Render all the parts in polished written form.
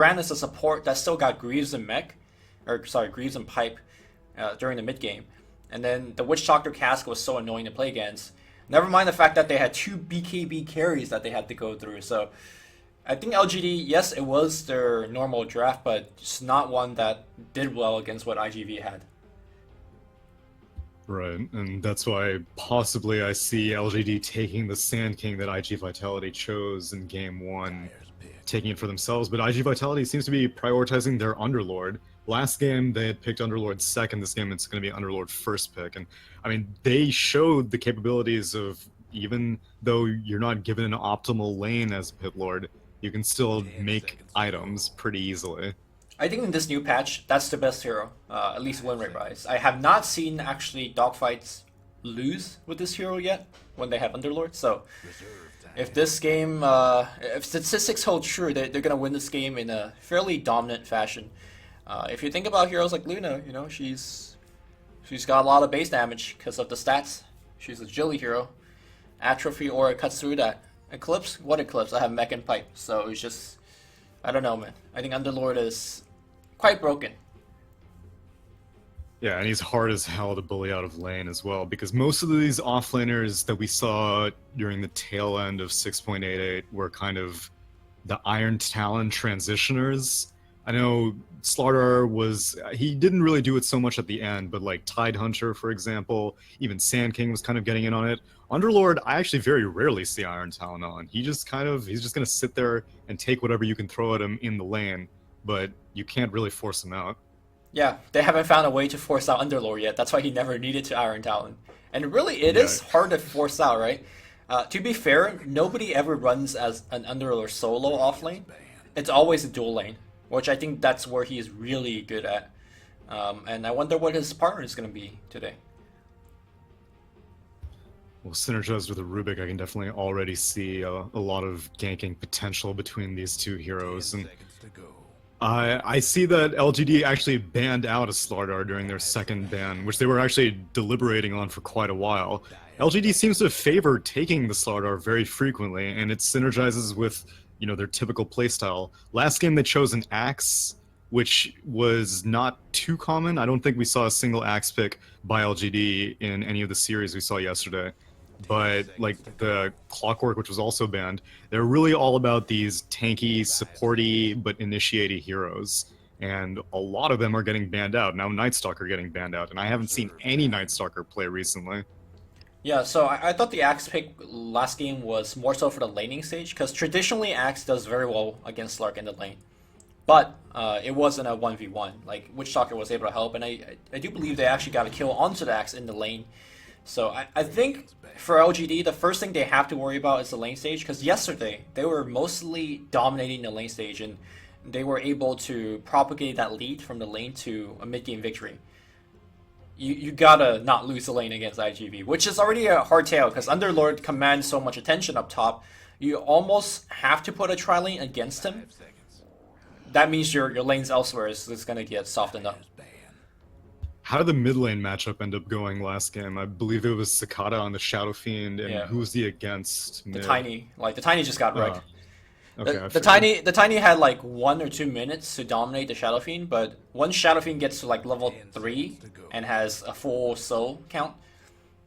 ran as a support that still got Greaves and Mech, or sorry, Greaves and Pipe during the mid game. And then the Witch Doctor Cask was so annoying to play against. Never mind the fact that they had 2 BKB carries that they had to go through. So I think LGD, yes, it was their normal draft, but it's not one that did well against what IGV had. Right, and that's why possibly I see LGD taking the Sand King that IG Vitality chose in Game 1, taking it for themselves, but IG Vitality seems to be prioritizing their Underlord. Last game, they had picked Underlord second. This game, it's going to be Underlord first pick. And, I mean, they showed the capabilities of, even though you're not given an optimal lane as Pit Lord, you can still make items pretty easily. I think in this new patch, that's the best hero, at least win rate wise. I have not seen actually dogfights lose with this hero yet when they have Underlord. So if this game, if statistics hold true, they're going to win this game in a fairly dominant fashion. If you think about heroes like Luna, you know, she's got a lot of base damage because of the stats. She's a Jilly hero. Atrophy Aura cuts through that. Eclipse? What Eclipse? I have Mech and Pipe, so it's just, I don't know, man. I think Underlord is quite broken. Yeah, and he's hard as hell to bully out of lane as well, because most of these offlaners that we saw during the tail end of 6.88 were kind of the Iron Talon transitioners. I know Slardar he didn't really do it so much at the end, but like Tidehunter, for example, even Sand King was kind of getting in on it. Underlord, I actually very rarely see Iron Talon on. He's just going to sit there and take whatever you can throw at him in the lane, but you can't really force him out. Yeah, they haven't found a way to force out Underlord yet. That's why he never needed to Iron Talon. And really, it is hard to force out, right? To be fair, nobody ever runs as an Underlord solo off lane. It's always a dual lane, which I think that's where he is really good at. And I wonder what his partner is going to be today. Well, synergized with a Rubik, I can definitely already see a lot of ganking potential between these two heroes. And I see that LGD actually banned out a Slardar during their second ban, which they were actually deliberating on for quite a while. LGD seems to favor taking the Slardar very frequently, and it synergizes with, you know, their typical playstyle. Last game they chose an Axe, which was not too common. I don't think we saw a single Axe pick by LGD in any of the series we saw yesterday. But like the Clockwork, which was also banned, they're really all about these tanky, supporty, but initiaty heroes. And a lot of them are getting banned out. Now Nightstalker getting banned out, and I haven't seen any Nightstalker play recently. Yeah, so I thought the Axe pick last game was more so for the laning stage, because traditionally Axe does very well against Slark in the lane. But it wasn't a 1v1. Like, Witchtalker was able to help, and I do believe they actually got a kill onto the Axe in the lane. So I think for LGD, the first thing they have to worry about is the lane stage, because yesterday they were mostly dominating the lane stage, and they were able to propagate that lead from the lane to a mid-game victory. You gotta not lose the lane against IGV, which is already a hard tale, because Underlord commands so much attention up top. You almost have to put a tri-lane against him. That means your lanes elsewhere is gonna get softened up. How did the mid lane matchup end up going last game? I believe it was Cicada on the Shadow Fiend, and who was the against? The Tiny. Like, the Tiny just got wrecked. Okay, the tiny had like 1 or 2 minutes to dominate the Shadow Fiend, but once Shadow Fiend gets to like level 3 and has a full soul count,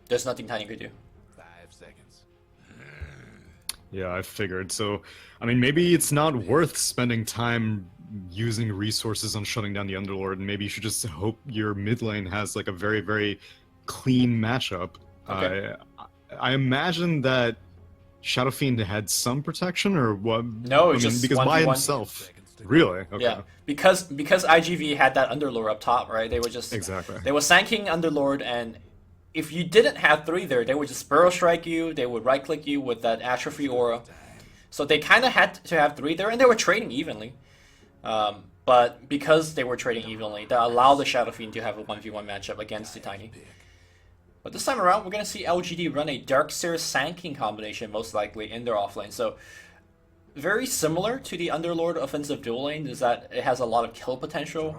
there's nothing Tiny could do. 5 seconds. Yeah, I figured. So, I mean, maybe it's not worth spending time using resources on shutting down the Underlord, and maybe you should just hope your mid lane has like a very, very clean matchup. Okay. I imagine that Shadow Fiend had some protection, or what? No, it's just because 1v1. by himself. Really? Okay. Yeah, because IGV had that Underlord up top, right? They were just they were sanking Underlord, and if you didn't have 3 there, they would just Burrow Strike you. They would right click you with that Atrophy Aura. So they kind of had to have 3 there, and they were trading evenly. But because they were trading evenly, that allowed the Shadow Fiend to have a 1v1 matchup against the Tiny. But this time around, we're going to see LGD run a Darkseer Sand King combination, most likely, in their offlane. So, very similar to the Underlord offensive dual lane, is that it has a lot of kill potential.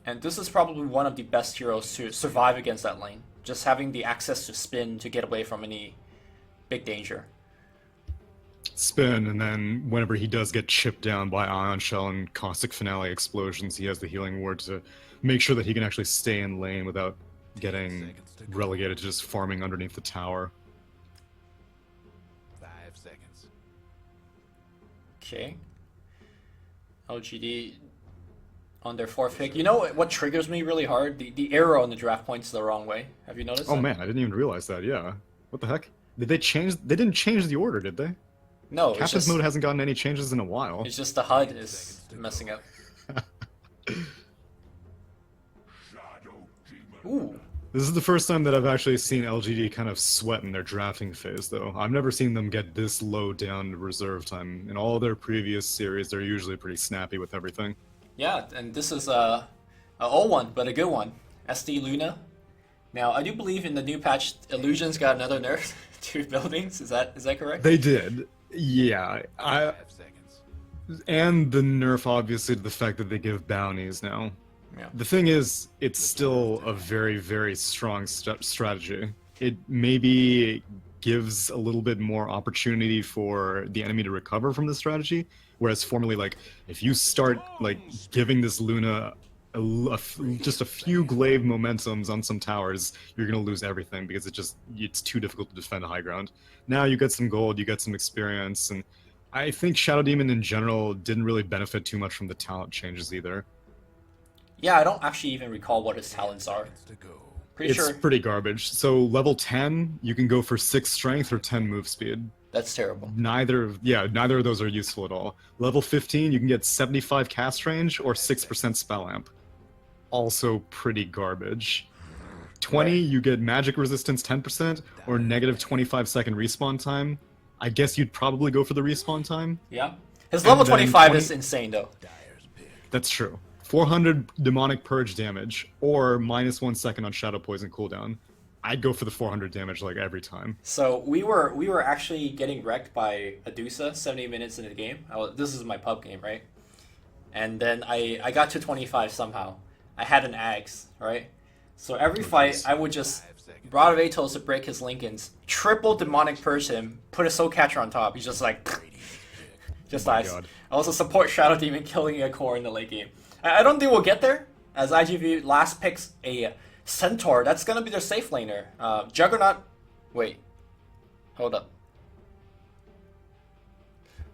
And this is probably one of the best heroes to survive against that lane. Just having the access to spin to get away from any big danger. spin, and then whenever he does get chipped down by Ion Shell and Caustic Finale explosions, he has the healing ward to make sure that he can actually stay in lane without getting relegated to just farming underneath the tower. 5 seconds. Okay. LGD on their fourth pick. You know what triggers me really hard? The arrow on the draft points the wrong way. Have you noticed Oh that? man, I didn't even realize that. Yeah. What the heck? Did they change? They didn't change the order, did they? No, it's Captain's just, mode hasn't gotten any changes in a while. it's just the HUD is messing up. Ooh. This is the first time that I've actually seen LGD kind of sweat in their drafting phase, though. I've never seen them get this low down to reserve time. In all their previous series, they're usually pretty snappy with everything. Yeah, and this is a old one, but a good one. SD Luna. Now, I do believe in the new patch, Illusion's got another nerf to buildings. Is that correct? They did. Yeah. 5 seconds. And the nerf, obviously, to the fact that they give bounties now. Yeah. The thing is, it's still a very, very strong strategy. It maybe gives a little bit more opportunity for the enemy to recover from the strategy, whereas formerly, like, if you start, like, giving this Luna just a few glaive momentums on some towers, you're gonna lose everything because it's too difficult to defend a high ground. Now you get some gold, you get some experience, and I think Shadow Demon in general didn't really benefit too much from the talent changes either. Yeah, I don't actually even recall what his talents are. To go. Pretty It's sure pretty garbage. So level 10, you can go for 6 strength or 10 move speed. that's terrible. Neither of those are useful at all. Level 15, you can get 75 cast range or 6% spell amp. Also pretty garbage. 20, Right. you get magic resistance 10% or negative 25-second respawn time. I guess you'd probably go for the respawn time. Yeah. His level then 25 20 is insane, though. Dyer's pick. That's true. 400 demonic purge damage or -1 second on shadow poison cooldown. I'd go for the 400 damage like every time. So we were actually getting wrecked by Adusa 70 minutes into the game. This is my pub game, right? And then I got to 25 somehow. I had an axe, right? So every fight geez. I would just Rod of Atos to break his Lincolns, triple demonic purge him, put a soul catcher on top. He's just like just Oh my dies. God. I also support Shadow Demon killing a core in the late game. I don't think we'll get there, as IGV last picks a Centaur. That's gonna be their safe laner. Juggernaut. Wait. Hold up.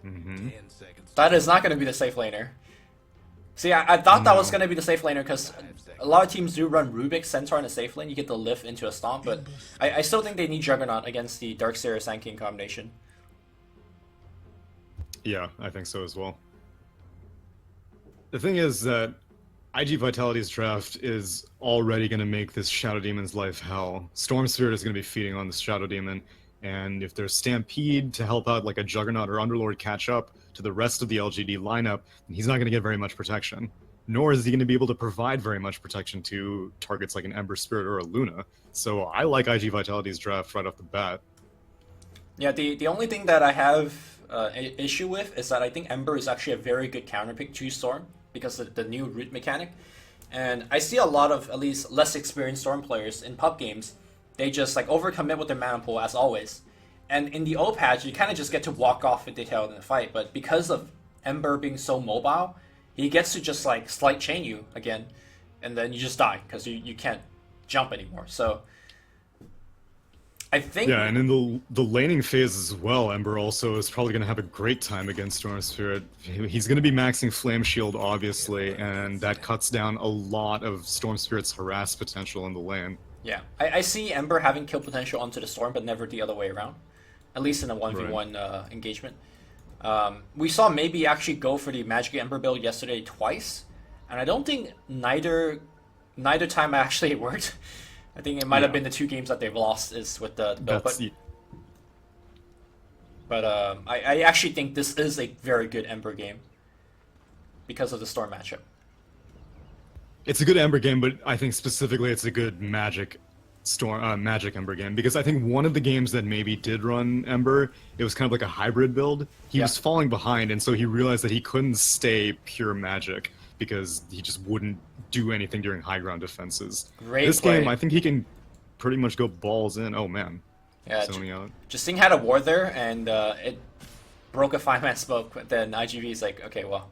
10 seconds. That is not gonna be the safe laner. See, I thought that was gonna be the safe laner because a lot of teams do run Rubik Centaur in a safe lane. You get the lift into a stomp, but I still think they need Juggernaut against the Darkseer Sand King combination. Yeah, I think so as well. The thing is that IG Vitality's draft is already going to make this Shadow Demon's life hell. Storm Spirit is going to be feeding on this Shadow Demon, and if there's Stampede to help out like a Juggernaut or Underlord catch up to the rest of the LGD lineup, then he's not going to get very much protection. Nor is he going to be able to provide very much protection to targets like an Ember Spirit or a Luna. So I like IG Vitality's draft right off the bat. Yeah, the only thing that I have issue with is that I think Ember is actually a very good counter pick to Storm because of the new root mechanic. And I see a lot of at least less experienced Storm players in pub games. They just like overcommit with their mana pool as always. And in the O patch, you kind of just get to walk off with detail in the fight. But because of Ember being so mobile, he gets to just like slight chain you again, and then you just die because you can't jump anymore. So I think Yeah, and in the laning phase as well, Ember also is probably going to have a great time against Storm Spirit. He's going to be maxing Flame Shield, obviously, and that cuts down a lot of Storm Spirit's harass potential in the lane. yeah, I see Ember having kill potential onto the Storm, but never the other way around. At least in a 1v1 engagement. We saw maybe actually go for the Magic Ember build yesterday twice, and I don't think neither time actually it worked. I think it might have been the 2 games that they've lost is with the build. But I actually think this is a very good Ember game because of the Storm matchup. It's a good Ember game, but I think specifically it's a good Magic Ember game, because I think one of the games that maybe did run Ember, it was kind of like a hybrid build. He was falling behind, and so he realized that he couldn't stay pure Magic because he just wouldn't do anything during high ground defenses. This game, I think he can pretty much go balls in. Oh man, Yeah, zoning out. Justine had a ward there, and broke a 5-man smoke, but then IGV is like, okay, well,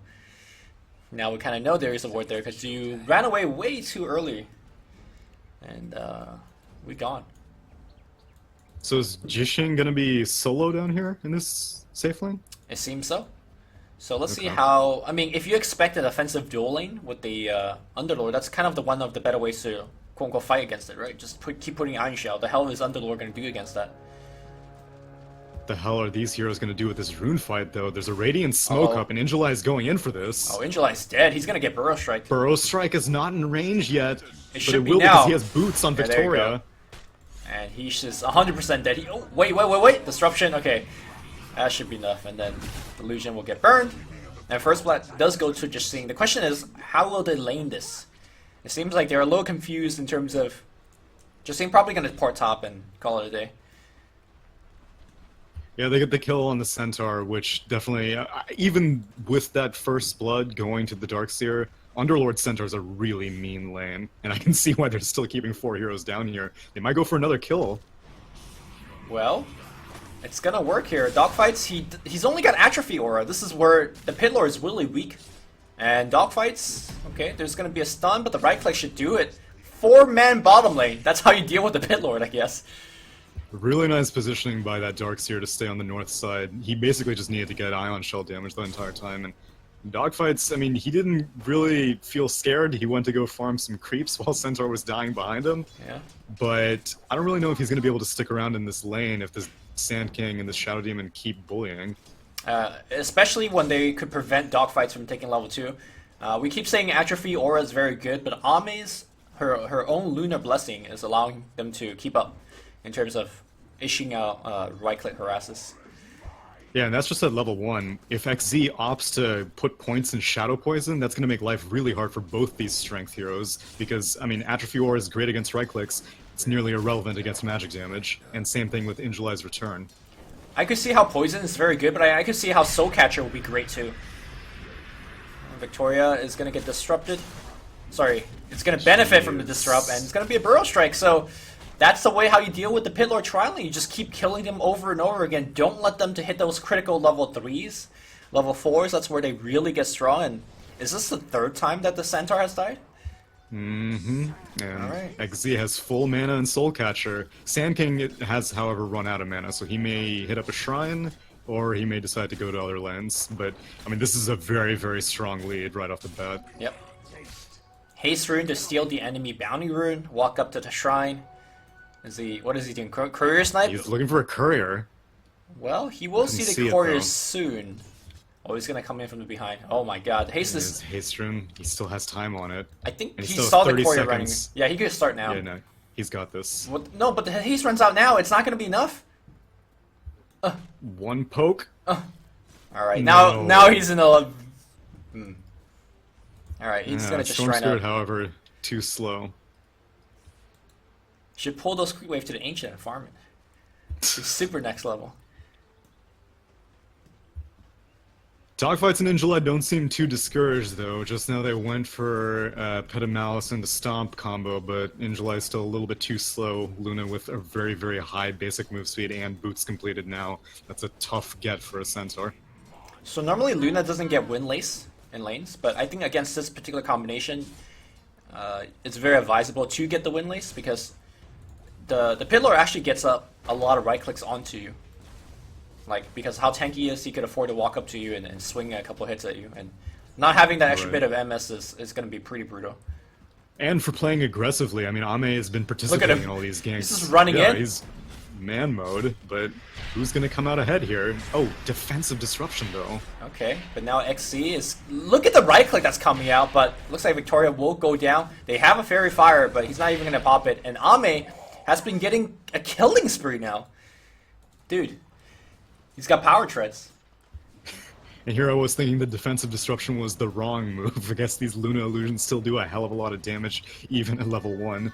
now we kind of know there is a ward there because you ran away way too early. And we gone. So is Jishing gonna be solo down here in this safe lane? It seems so. So let's see Okay. how... I mean, if you expect an offensive dual lane with the Underlord, that's kind of the one of the better ways to quote-unquote fight against it, right? Just keep putting Iron Shell. The hell is Underlord going to do against that? The hell are these heroes gonna do with this rune fight, though? There's a Radiant Smoke Uh-oh. up, and Injali is going in for this. Oh, Injali's dead. He's going to get Burrow Strike. Burrow Strike is not in range yet, but should it be will now. because he has boots on Yeah, there you Victoria. And he's just 100% dead. He, oh, wait. Disruption. Okay. That should be enough. And then Illusion will get burned. And First Blood does go to Jishing. The question is, how will they lane this? It seems like they're a little confused in terms of... Jishing probably going to port top and call it a day. Yeah, they get the kill on the Centaur, which definitely, even with that First Blood going to the Darkseer, Underlord Centaur is a really mean lane, and I can see why they're still keeping 4 heroes down here. They might go for another kill. Well, it's gonna work here. Dogfights, he's only got Atrophy Aura. This is where the Pit Lord is really weak. And Dogfights, okay, there's gonna be a stun, but the right click should do it. 4-man bottom lane. That's how you deal with the Pit Lord, I guess. Really nice positioning by that Darkseer to stay on the north side. He basically just needed to get Ion Shell damage the entire time, and Dogfights, I mean, he didn't really feel scared. He went to go farm some creeps while Centaur was dying behind him. Yeah. But I don't really know if he's going to be able to stick around in this lane if this Sand King and this Shadow Demon keep bullying. Especially when they could prevent Dogfights from taking level 2. We keep saying Atrophy Aura is very good, but Ame's, her own Lunar Blessing is allowing them to keep up in terms of issuing out right-click harasses. Yeah, and that's just at level 1. If XZ opts to put points in Shadow Poison, that's going to make life really hard for both these strength heroes, because, I mean, Atrophy Aura is great against right-clicks, it's nearly irrelevant against magic damage, and same thing with Injali's Return. I could see how Poison is very good, but I could see how Soul Catcher will be great too. Victoria is going to get disrupted. Sorry, it's going to benefit from the disrupt, and it's going to be a Burrow Strike, so that's the way how you deal with the Pit Lord Trialing. You just keep killing them over and over again. Don't let them to hit those critical level 3s, level 4s, that's where they really get strong. And is this the 3rd time that the Centaur has died? Mm-hmm. And Alright. XZ has full mana and Soul Catcher. Sand King has, however, run out of mana, so he may hit up a shrine, or he may decide to go to other lands. But, I mean, this is a very, very strong lead right off the bat. Yep. Haste Rune to steal the enemy Bounty Rune, walk up to the shrine. What is he doing? Courier Snipe? He's looking for a courier. Well, he will see see the it, courier though. soon. Oh, he's gonna come in from the behind. Oh my god. Haste His is... haste rune, he still has time on it. I think And he still has saw the 30 courier running. seconds. Yeah, he could start now. Yeah, no, he's got this. What? No, but the haste runs out now. It's not gonna be enough. One poke? Alright, No. now he's in a... Alright, he's Yeah, gonna just Storm shrine Spirit, up. however, too slow. Should pull those Creep Wave to the Ancient and farm it. He's super next level. Dogfights and Injali don't seem too discouraged, though. Just now they went for Petamalis and the Stomp combo, but Injali is still a little bit too slow. Luna with a very, very high basic move speed and boots completed now. That's a tough get for a Centaur. So normally Luna doesn't get Windlace in lanes, but I think against this particular combination, it's very advisable to get the Windlace because the Pit Lord actually gets up a lot of right clicks onto you. Like, because how tanky he is, he could afford to walk up to you and swing a couple hits at you. And not having that extra Right. bit of MS is going to be pretty brutal. And for playing aggressively, I mean, Ame has been participating in all these games. He's just running in. He's man mode, but who's going to come out ahead here? Oh, defensive disruption, though. Okay, but now XC is... Look at the right click that's coming out, but looks like Victoria will go down. They have a Fairy Fire, but he's not even going to pop it. And Ame has been getting a killing spree now. Dude, he's got power treads. And here I was thinking the defensive disruption was the wrong move. I guess these Luna illusions still do a hell of a lot of damage, even at level 1.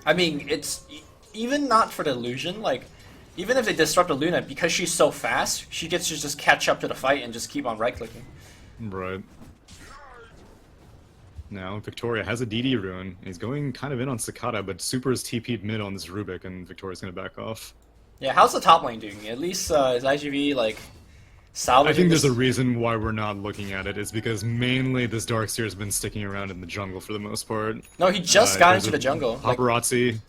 I mean, it's... Even not for the illusion, like... Even if they disrupt a Luna, because she's so fast, she gets to just catch up to the fight and just keep on right-clicking. Right. Now, Victoria has a DD rune, and he's going kind of in on Cicada, but Super is TP'd mid on this Rubik, and Victoria's gonna back off. Yeah, how's the top lane doing? At least is IGV, like... salvaging I think there's this. a reason why we're not looking at it. Is because mainly this Darkseer has been sticking around in the jungle for the most part. No, he just got There's into a the jungle. Like, Paparazzi.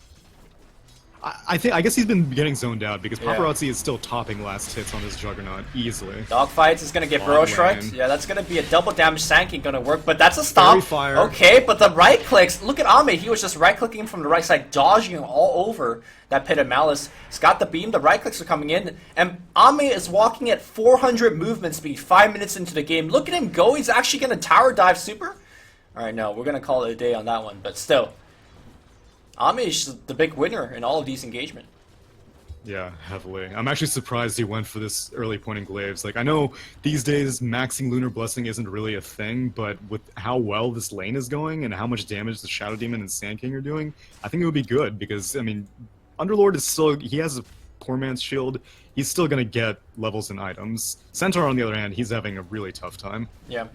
I guess he's been getting zoned out because Yeah. Paparazzi is still topping last hits on this Juggernaut easily. Dogfights is gonna get Long burrow shrugged. lane. Yeah, that's gonna be a double damage sank. Ain't gonna work, but that's a stop. Fairy fire. Okay, but the right clicks. Look at Ame. He was just right clicking from the right side, dodging all over that pit of malice. He's got the beam. The right clicks are coming in, and Ame is walking at 400 movement speed. 5 minutes into the game. Look at him go. He's actually gonna tower dive super. All right, no, we're gonna call it a day on that one. But still, Ame is the big winner in all of these engagement. Yeah, heavily. I'm actually surprised he went for this early pointing glaives. Like, I know these days maxing Lunar Blessing isn't really a thing, but with how well this lane is going and how much damage the Shadow Demon and Sand King are doing, I think it would be good because, I mean, Underlord is still, he has a poor man's shield. He's still going to get levels and items. Centaur, on the other hand, he's having a really tough time. Yeah,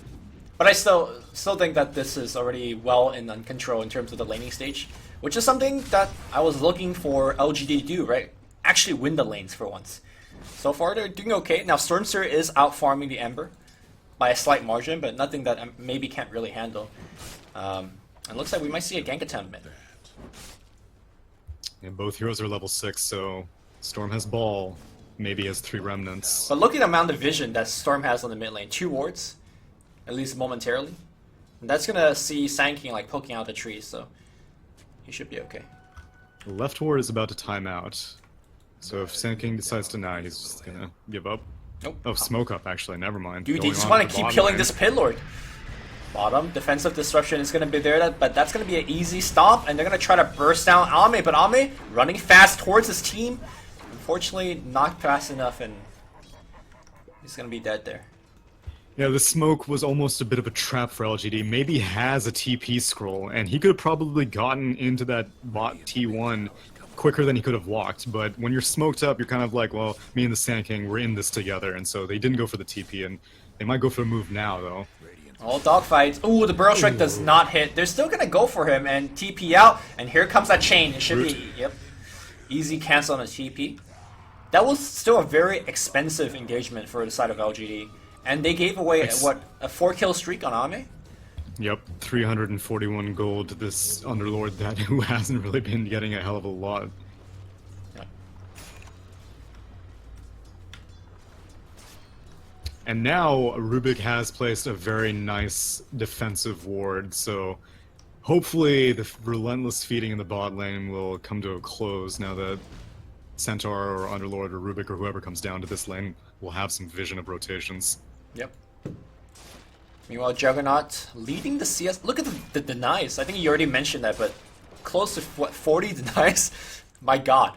but I still think that this is already well in control in terms of the laning stage, which is something that I was looking for LGD to do, right? Actually win the lanes for once. So far they're doing okay. Now Stormseer is out farming the Ember by a slight margin, but nothing that maybe can't really handle. And looks like we might see a gank attempt mid. And both heroes are level 6, so Storm has Ball, maybe has 3 Remnants. But look at the amount of vision that Storm has on the mid lane. 2 wards, at least momentarily. And that's gonna see Sand King like poking out the trees, so he should be okay. The left ward is about to time out. So if Sand King decides to die, he's just gonna give up. Nope. Oh, smoke up actually, never mind. Dude, they Going just on want with to the keep bot killing lane. this pit lord. Bottom, defensive disruption is going to be there, but that's going to be an easy stomp, and they're going to try to burst down Ame, but Ame running fast towards his team. Unfortunately, not fast enough, and he's going to be dead there. Yeah, the smoke was almost a bit of a trap for LGD. Maybe he has a TP scroll, and he could have probably gotten into that bot T1 quicker than he could have walked, but when you're smoked up, you're kind of like, well, me and the Sand King, we're in this together, and so they didn't go for the TP, and they might go for a move now, though. All dogfights. Ooh, the Burrow Strike does not hit. They're still going to go for him and TP out, and here comes that chain. It should be, yep, easy cancel on a TP. That was still a very expensive engagement for the side of LGD, and they gave away, what, a 4-kill streak on Ame? Yep, 341 gold to this Underlord that who hasn't really been getting a hell of a lot. Yeah. And now Rubik has placed a very nice defensive ward, so hopefully the relentless feeding in the bot lane will come to a close now that Centaur or Underlord or Rubik or whoever comes down to this lane will have some vision of rotations. Yep. Meanwhile, Juggernaut leading the CS. Look at the denies. I think you already mentioned that, but close to what, 40 denies? My God.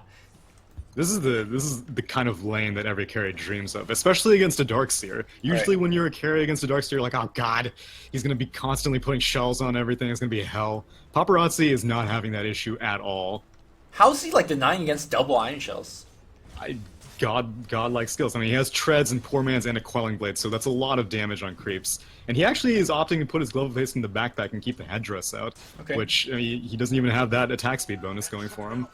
This is the kind of lane that every carry dreams of, especially against a Darkseer. Usually when you're a carry against a Darkseer, you're like, oh god, he's going to be constantly putting shells on everything, it's going to be hell. Paparazzi is not having that issue at all. How's he like denying against double iron shells? Godlike skills. I mean, he has treads and poor man's and a quelling blade, so that's a lot of damage on creeps. And he actually is opting to put his glove of haste in the backpack and keep the headdress out, which I mean, he doesn't even have that attack speed bonus going for him.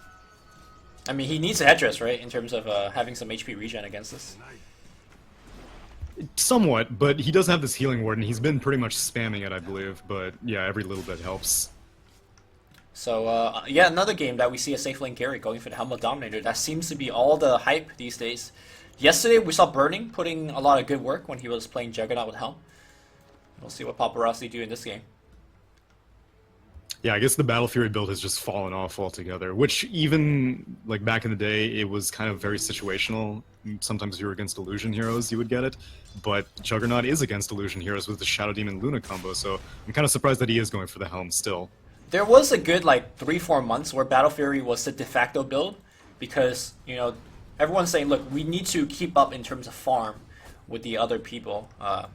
I mean, he needs a headdress, right, in terms of having some HP regen against this. Somewhat, but he does have this healing ward, and he's been pretty much spamming it, I believe. But yeah, every little bit helps. So, yeah, another game that we see a safe lane carry going for the Helmet Dominator. That seems to be all the hype these days. Yesterday, we saw Burning putting a lot of good work when he was playing Juggernaut with Helm. We'll see what Paparazzi do in this game. Yeah, I guess the Battle Fury build has just fallen off altogether, which even, like, back in the day, it was kind of very situational. Sometimes if you were against Illusion Heroes, you would get it. But Juggernaut is against Illusion Heroes with the Shadow Demon Luna combo, so I'm kind of surprised that he is going for the Helm still. There was a good, like, 3-4 months where Battle Fury was the de facto build because, you know, everyone's saying, look, we need to keep up in terms of farm with the other people,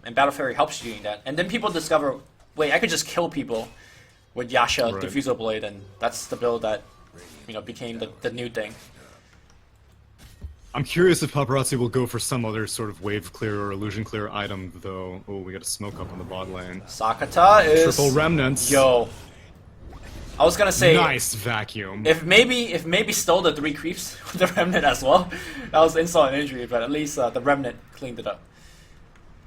and Battle Fury helps you doing that. And then people discover, wait, I could just kill people with Yasha Right. Diffusal Blade, and that's the build that, you know, became the new thing. I'm curious if Paparazzi will go for some other sort of wave clear or illusion clear item, though. Oh, we got a smoke up on the bot lane. Sakata is... Triple remnants. Yo. I was gonna say... Nice vacuum. If maybe stole the 3 creeps with the Remnant as well, that was insult and injury, but at least the Remnant cleaned it up.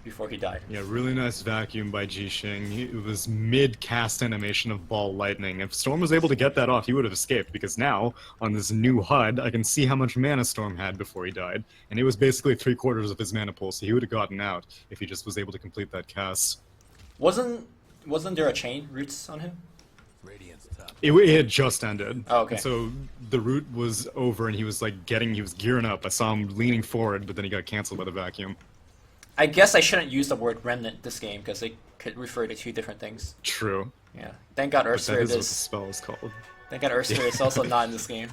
before he died. Yeah, really nice vacuum by Jixing. It was mid-cast animation of Ball Lightning. If Storm was able to get that off, he would have escaped, because now, on this new HUD, I can see how much mana Storm had before he died, and it was basically 3/4 of his mana pool, so he would have gotten out if he just was able to complete that cast. Wasn't there a chain roots on him? Radiant's top. It had just ended. Oh, okay. And so the route was over, and he was like he was gearing up. I saw him leaning forward, but then he got canceled by the vacuum. I guess I shouldn't use the word remnant this game because they could refer to two different things. True. Yeah. Thank God But that Ursaring is what the is. spell is called. Thank God Ursaring is also not in this game.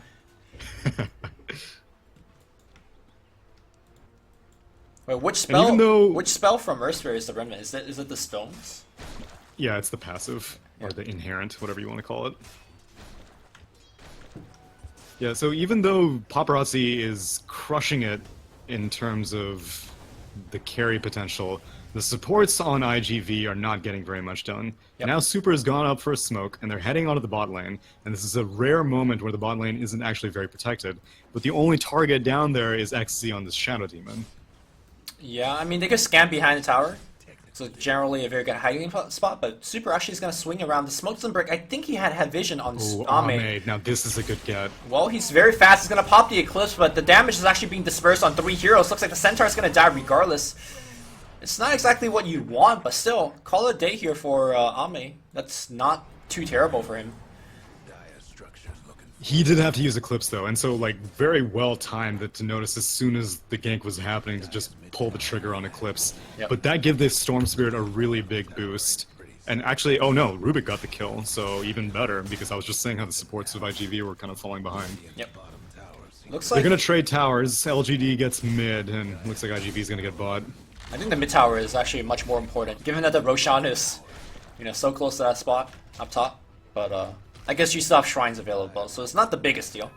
Wait, which spell? even though- Which spell from Ursaring is the remnant? Is it the stones? Yeah, it's the passive, or the inherent, whatever you want to call it. Yeah, so even though Paparazzi is crushing it in terms of the carry potential, the supports on IGV are not getting very much done. Yep. Now Super has gone up for a smoke, and they're heading onto the bot lane, and this is a rare moment where the bot lane isn't actually very protected, but the only target down there is XZ on this Shadow Demon. Yeah, I mean they could scan behind the tower, so generally a very good hiding spot. But Super actually is gonna swing around. The smoke doesn't break. I think he had vision on Oh, Ame. Ame. Now this is a good get. Well, he's very fast. He's gonna pop the Eclipse, but the damage is actually being dispersed on 3 heroes. Looks like the Centaur is gonna die regardless. It's not exactly what you'd want, but still, call it a day here for Ame. That's not too terrible for him. Dire structures looking for He did have to use Eclipse though, and so like very well timed that to notice as soon as the gank was happening to just pull the trigger on Eclipse. Yep. But that gave this Storm Spirit a really big boost. And actually, oh no, Rubik got the kill, so even better, because I was just saying how the supports of IGV were kind of falling behind. Yep. bottom towers. Looks They're like gonna trade towers, LGD gets mid, and looks like IGV's gonna get bot. I think the mid tower is actually much more important, given that the Roshan is, so close to that spot up top. But I guess you still have shrines available, so it's not the biggest deal.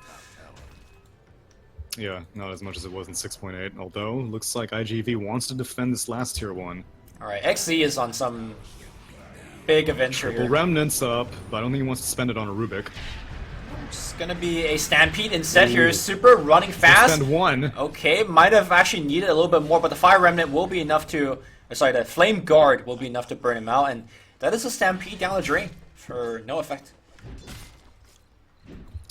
Yeah, not as much as it was in 6.8, although looks like IGV wants to defend this last tier 1. All right, XZ is on some big adventure Triple here. Remnants up, but I don't think he wants to spend it on a Rubik. It's gonna be a stampede instead here. Super running fast. Spend 1. Okay, might have actually needed a little bit more, but the Fire Remnant will be enough to... Sorry, the Flame Guard will be enough to burn him out, and that is a Stampede down the drain for no effect.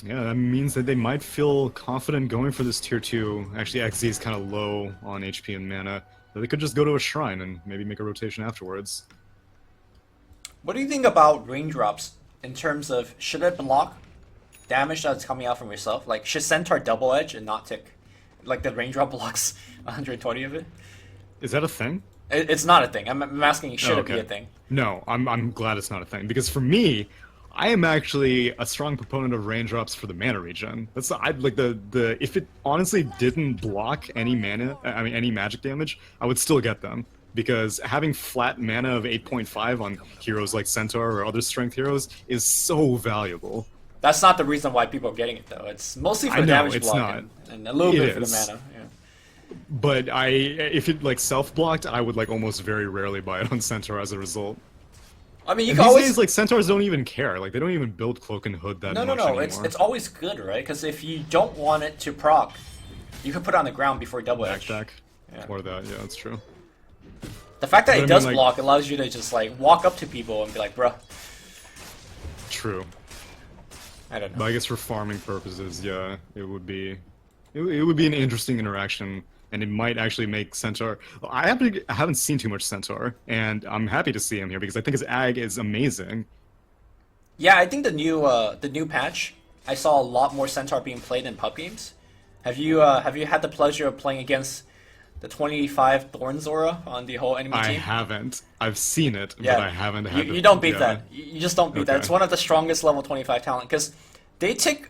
Yeah, that means that they might feel confident going for this tier 2. Actually, XZ is kind of low on HP and mana, but they could just go to a shrine and maybe make a rotation afterwards. What do you think about raindrops in terms of should it block damage that's coming out from yourself? Like, should Centaur double edge and not tick? Like, the raindrop blocks 120 of it? Is that a thing? It's not a thing. I'm asking, should it be a thing? No, I'm glad it's not a thing, because for me, I am actually a strong proponent of raindrops for the mana regen. That's like the if it honestly didn't block any mana, I mean any magic damage, I would still get them, because having flat mana of 8.5 on heroes like Centaur or other strength heroes is so valuable. That's not the reason why people are getting it, though. It's mostly for I know, damage it's block not. and a little It bit for the is. mana. Yeah. But if it like self-blocked, I would like almost very rarely buy it on Centaur as a result. I mean, you And can these always... days, like Centaurs don't even care. Like they don't even build Cloak and Hood that No, much no. anymore. It's always good, right? Because if you don't want it to proc, you can put it on the ground before double edge. backstack Yeah. or that. Yeah, that's true. The fact that But I it mean, does like- block allows you to just like walk up to people and be like, bruh. True. I don't But know. I guess for farming purposes, yeah, it would be an interesting interaction, and it might actually make Centaur. I haven't seen too much Centaur, and I'm happy to see him here because I think his ag is amazing. Yeah, I think the new patch, I saw a lot more Centaur being played in pub games. Have you had the pleasure of playing against the 25 Thorn Zora on the whole enemy I team? haven't. I've seen it, Yeah, but I haven't had. You don't beat yeah. that. You just don't beat that. Okay. It's one of the strongest level 25 talent because they take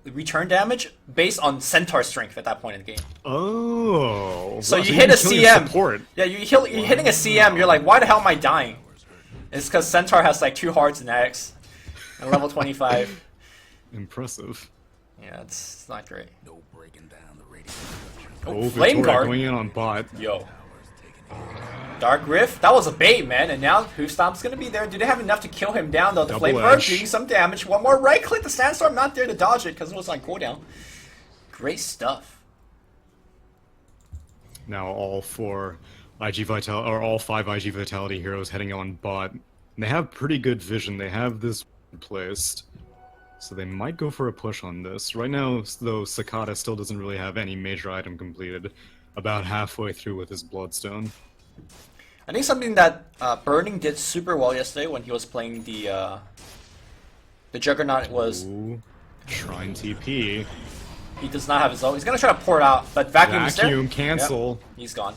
return damage based on Centaur strength at that point in the game. Oh. So wow, you hit a can kill your CM. Support. Yeah, you're hitting a CM. You're like, why the hell am I dying? It's because Centaur has like 2 hearts and X, and level 25. Impressive. Yeah, it's not great. No breaking down the radiant structures. Oh, Flame Victoria Guard. going in on bot. Yo. Dark Rift? That was a bait, man. And now Stomp's gonna be there. Do they have enough to kill him down, though? The Double Flame Guard edge. doing some damage. One more right click. The Sandstorm not there to dodge it because it was on cooldown. Great stuff. Now all for IG Vital or all 5 IG Vitality heroes heading on bot. And they have pretty good vision. They have this placed. So they might go for a push on this. Right now, though, Cicada still doesn't really have any major item completed. About halfway through with his Bloodstone. I think something that Burning did super well yesterday when he was playing the Juggernaut was... Ooh, Shrine TP. He does not have his ult. He's gonna try to pour it out, but Vacuum is there. Vacuum, cancel. Yep, he's gone.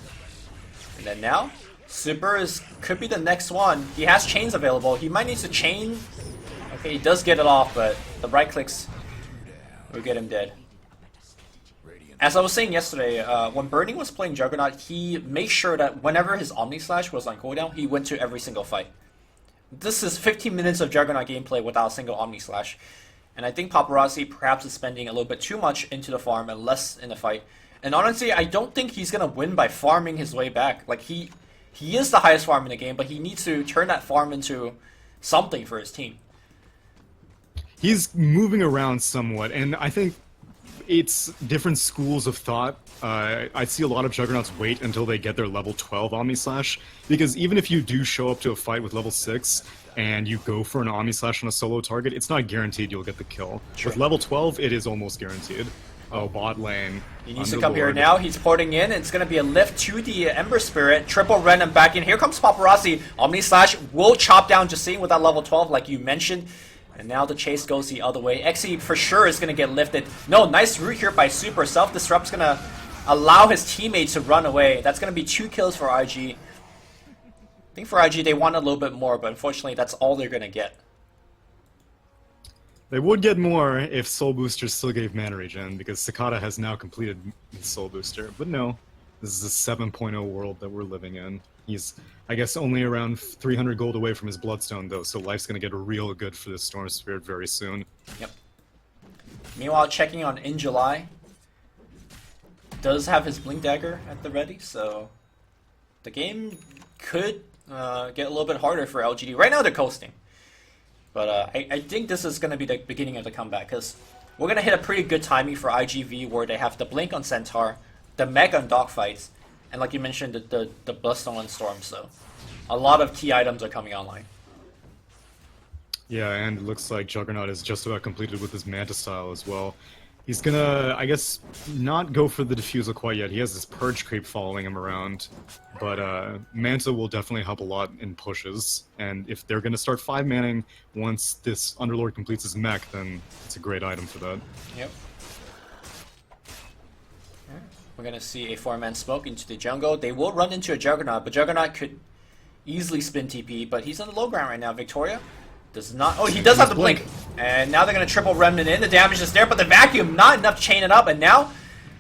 And then now, Super could be the next one. He has chains available. He might need to chain. Okay, he does get it off, but the right clicks will get him dead. As I was saying yesterday, when Burning was playing Juggernaut, he made sure that whenever his Omni Slash was on cooldown, he went to every single fight. This is 15 minutes of Juggernaut gameplay without a single Omni Slash. And I think Paparazzi perhaps is spending a little bit too much into the farm and less in the fight. And honestly, I don't think he's going to win by farming his way back. Like, he is the highest farm in the game, but he needs to turn that farm into something for his team. He's moving around somewhat, and I think it's different schools of thought. I see a lot of Juggernauts wait until they get their level 12 Omni Slash, because even if you do show up to a fight with level 6 and you go for an Omni Slash on a solo target, it's not guaranteed you'll get the kill. Sure. With level 12, it is almost guaranteed. Oh, bot lane. He needs to come here now. He's porting in. It's going to be a lift to the Ember Spirit. Triple Ren and back in. Here comes Paparazzi. Omni Slash will chop down Justine with that level 12 like you mentioned. And now the chase goes the other way. Xe for sure is going to get lifted. No, nice root here by Super. Self-Disrupt's going to allow his teammates to run away. That's going to be 2 kills for IG. I think for IG they want a little bit more, but unfortunately that's all they're going to get. They would get more if Soul Booster still gave mana regen, because Cicada has now completed his Soul Booster. But no, this is a 7.0 world that we're living in. He's, I guess, only around 300 gold away from his Bloodstone, though, so life's going to get real good for the Storm Spirit very soon. Yep. Meanwhile, checking on In July, does have his Blink Dagger at the ready, so the game could get a little bit harder for LGD. Right now they're coasting. But I think this is going to be the beginning of the comeback, because we're going to hit a pretty good timing for IGV where they have the Blink on Centaur, the Mega on Dogfights, and like you mentioned, the Bloodstone on Storm, so a lot of key items are coming online. Yeah, and it looks like Juggernaut is just about completed with his Manta style as well. He's gonna, I guess, not go for the Diffusal quite yet. He has this Purge creep following him around. But Manta will definitely help a lot in pushes. And if they're gonna start 5-manning once this Underlord completes his mech, then it's a great item for that. Yep. We're gonna see a 4-man smoke into the jungle. They will run into a Juggernaut, but Juggernaut could easily spin TP, but he's on the low ground right now. Victoria does not... Oh, he does have the blink. And now they're going to triple Remnant in. The damage is there, but the Vacuum, not enough to chain it up. And now,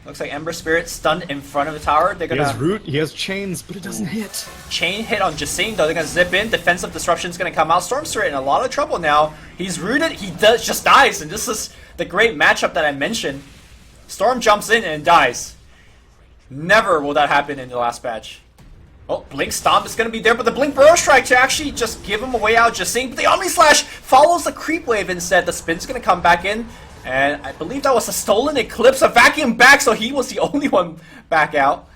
looks like Ember Spirit stunned in front of the tower. They're gonna... He has root, he has chains, but it doesn't hit. Chain hit on Justine, though. They're going to zip in. Defensive Disruption's going to come out. Storm Spirit in a lot of trouble now. He's rooted. He just dies. And this is the great matchup that I mentioned. Storm jumps in and dies. Never will that happen in the last patch. Oh, Blink Stomp is going to be there, but the Blink Burrow Strike to actually just give him a way out. Justine, but the Omni Slash follows the Creep Wave instead. The Spin's going to come back in, and I believe that was a Stolen Eclipse. A Vacuum back, so he was the only one back out.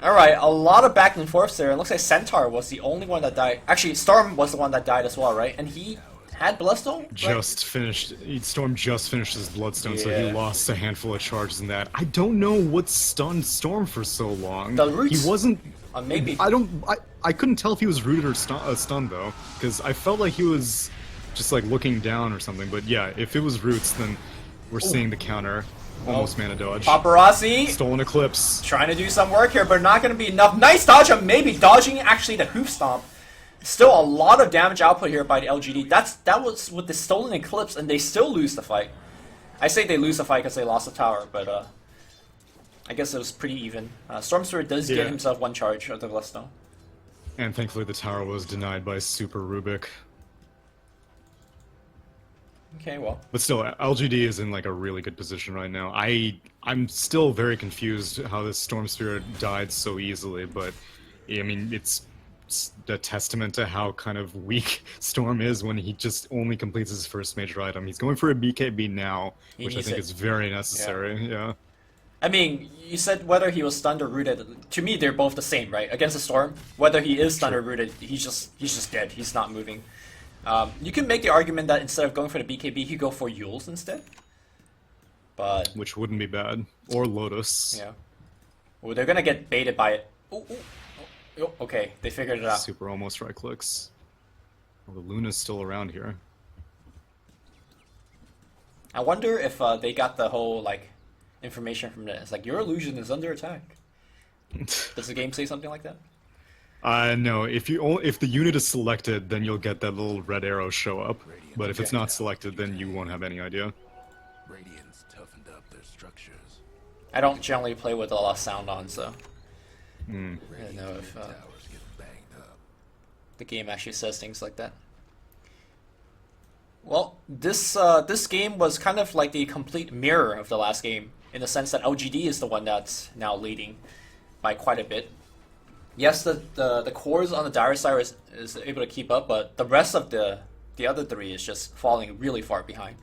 Alright, a lot of back and forth there. It looks like Centaur was the only one that died. Actually, Storm was the one that died as well, right? And he had Bloodstone? Just finished. Storm just finished his Bloodstone, so Yeah. he lost a handful of charges in that. I don't know what stunned Storm for so long. The roots. He wasn't... Maybe. I couldn't tell if he was rooted or stunned though, because I felt like he was just like looking down or something. But yeah, if it was roots, then we're seeing the counter. Almost mana dodge. Paparazzi Stolen Eclipse. trying to do some work here, but not going to be enough. Nice dodge on maybe dodging actually the Hoof Stomp. Still a lot of damage output here by the LGD. That was with the Stolen Eclipse, and they still lose the fight. I say they lose the fight because they lost the tower, but I guess it was pretty even. Storm Spirit does get himself one charge of the Bloodstone. And thankfully the tower was denied by Super Rubik. Okay, well. But still, LGD is in like a really good position right now. I'm still very confused how this Storm Spirit died so easily, but I mean, it's a testament to how kind of weak Storm is when he just only completes his first major item. He's going for a BKB now, which I think is very necessary. Yeah. I mean, you said whether he was stunned or rooted. To me, they're both the same, right? Against the Storm, whether he is stunned or rooted, he's just dead. He's not moving. You can make the argument that instead of going for the BKB, he go for Yules instead. But Which wouldn't be bad. Or Lotus. yeah, well, they're gonna get baited by it. Ooh, ooh. Oh, okay, they figured it out. Super almost right clicks. Well, the Luna's still around here. I wonder if they got the whole like information from this. Like your illusion is under attack. Does the game say something like that? No. If the unit is selected, then you'll get that little red arrow show up. But if it's not selected, then you won't have any idea. Radiance toughened up their structures. I don't generally play with a lot of sound on, so I don't know if Towers get banged up. the game actually says things like that. Well, this game was kind of like the complete mirror of the last game, in the sense that LGD is the one that's now leading by quite a bit. Yes, the cores on the dire side is able to keep up, but the rest of the other three is just falling really far behind.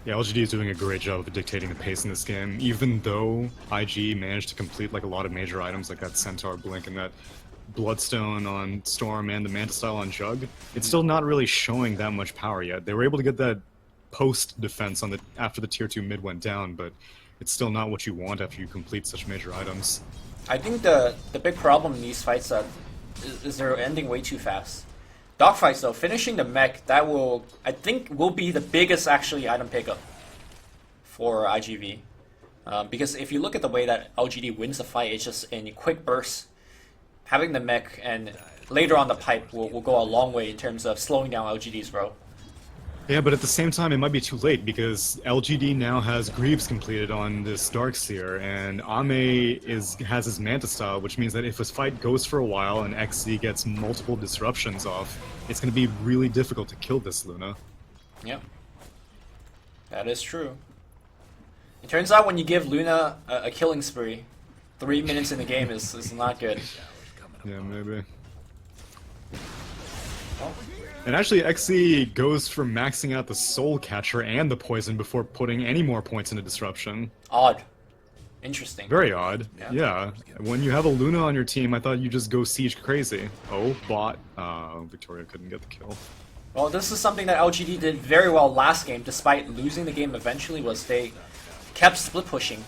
Yeah, LGD is doing a great job of dictating the pace in this game, even though IG managed to complete like a lot of major items like that Centaur Blink and that Bloodstone on Storm and the Manta Style on Jug. It's still not really showing that much power yet. They were able to get that post defense on after the tier 2 mid went down, but it's still not what you want after you complete such major items. I think the big problem in these fights is they're ending way too fast. Dogfights though, finishing the mech, that I think will be the biggest actually item pickup for IGV. Because if you look at the way that LGD wins the fight, it's just in quick bursts. Having the mech and later on the pipe will go a long way in terms of slowing down LGD's row. Yeah, but at the same time, it might be too late because LGD now has Greaves completed on this Darkseer, and Ame has his Manta Style, which means that if this fight goes for a while and XZ gets multiple disruptions off, it's going to be really difficult to kill this Luna. Yeah, that is true. It turns out when you give Luna a killing spree, 3 minutes in the game is not good. Yeah, maybe. And actually, XZ goes for maxing out the Soul Catcher and the Poison before putting any more points into Disruption. Odd. Interesting. Very odd. Yeah. Yeah. When you have a Luna on your team, I thought you just go Siege crazy. Oh, bot. Victoria couldn't get the kill. Well, this is something that LGD did very well last game, despite losing the game eventually, was they kept split pushing.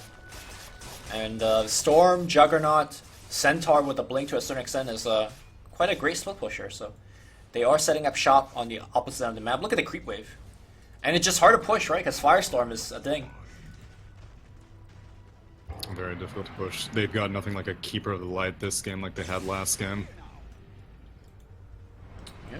And Storm, Juggernaut, Centaur with the Blink to a certain extent is quite a great split pusher, so they are setting up shop on the opposite end of the map. Look at the creep wave. And it's just hard to push, right? Because Firestorm is a thing. Very difficult to push. They've got nothing like a Keeper of the Light this game like they had last game. Yeah.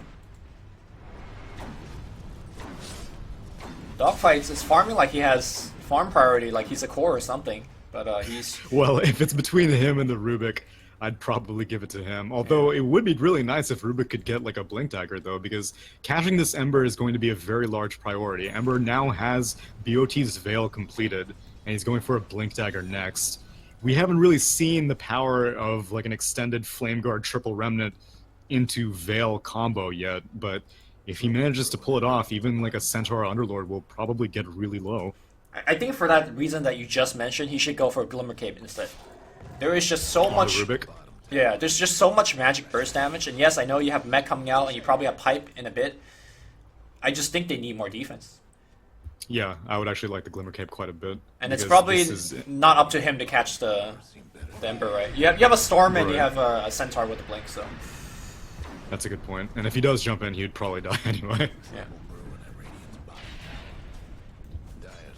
Dogfights is farming like he has farm priority, like he's a core or something. But he's... Well, if it's between him and the Rubik, I'd probably give it to him. Although it would be really nice if Rubik could get like a Blink Dagger though, because catching this Ember is going to be a very large priority. Ember now has BOT's Veil completed, and he's going for a Blink Dagger next. We haven't really seen the power of like an extended Flame Guard triple Remnant into Veil combo yet, but if he manages to pull it off, even like a Centaur Underlord will probably get really low. I think for that reason that you just mentioned, he should go for a Glimmer Cape instead. There is just so much... Rubik? Yeah, there's just so much magic burst damage, and yes, I know you have mech coming out, and you probably have pipe in a bit. I just think they need more defense. Yeah, I would actually like the Glimmer Cape quite a bit. And it's probably not up to him to catch the Ember, right? You have a Storm and you have a Centaur with the Blink, so... That's a good point. And if he does jump in, he'd probably die anyway. Yeah.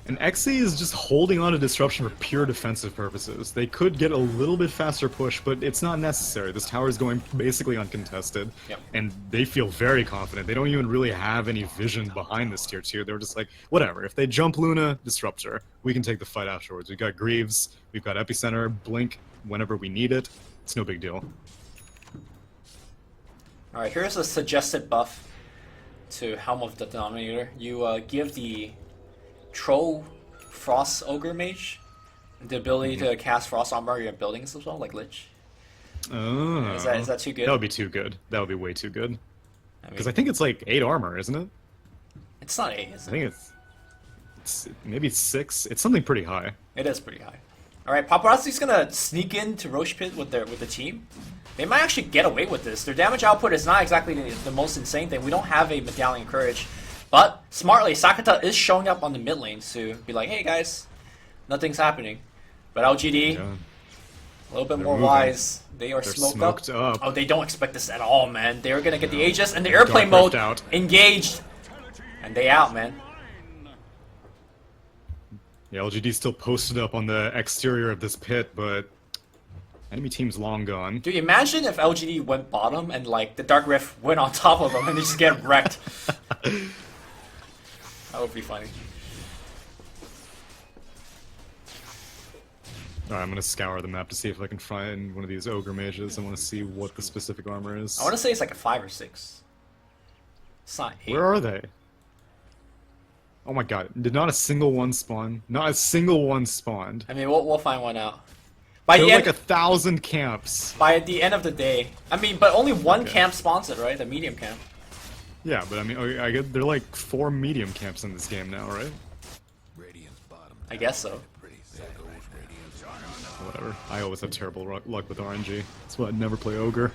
And XE is just holding on to Disruption for pure defensive purposes. They could get a little bit faster push, but it's not necessary. This tower is going basically uncontested, Yep. and they feel very confident. They don't even really have any vision behind this tier 2. They're just like, whatever, if they jump Luna, disrupt her. We can take the fight afterwards. We've got Greaves, we've got Epicenter, Blink whenever we need it. It's no big deal. Alright, here's a suggested buff to Helm of the Denominator. You give the Troll Frost Ogre Mage the ability to cast Frost Armor on your buildings as well, like Lich. Oh. Is that too good? That would be too good. That would be way too good. I Because mean, I think it's like 8 armor, isn't it? it's not 8, is I it? think it's... maybe 6. It's something pretty high. It is pretty high. Alright, Paparazzi's gonna sneak into Roche Pit with the team. They might actually get away with this. Their damage output is not exactly the most insane thing. We don't have a Medallion Courage. But, smartly, Sakata is showing up on the mid lane to be like, hey guys, nothing's happening. But LGD, a little bit more moving. wise. They are They're smoked up. Oh, they don't expect this at all, man. They're gonna get the Aegis and the airplane mode out. engaged. And they out, man. Yeah, LGD still posted up on the exterior of this pit, but enemy team's long gone. Dude, imagine if LGD went bottom and like the Dark Rift went on top of them and they just get wrecked. That would be funny. Alright, I'm gonna scour the map to see if I can find one of these ogre mages. I want to see what the specific armor is. I want to say it's like a 5 or 6. It's not 8. Where are they? Oh my god, did not a single one spawn? Not a single one spawned. I mean, we'll find one out. By There the were end, like 1,000 camps. by the end of the day. I mean, but only one Okay. camp spawns it, right? The medium camp. Yeah, but I mean, I get there are like 4 medium camps in this game now, right? Radiant's bottom I guess so. pretty sad. Radiant's Whatever. I always have terrible luck with RNG. That's why I never play ogre.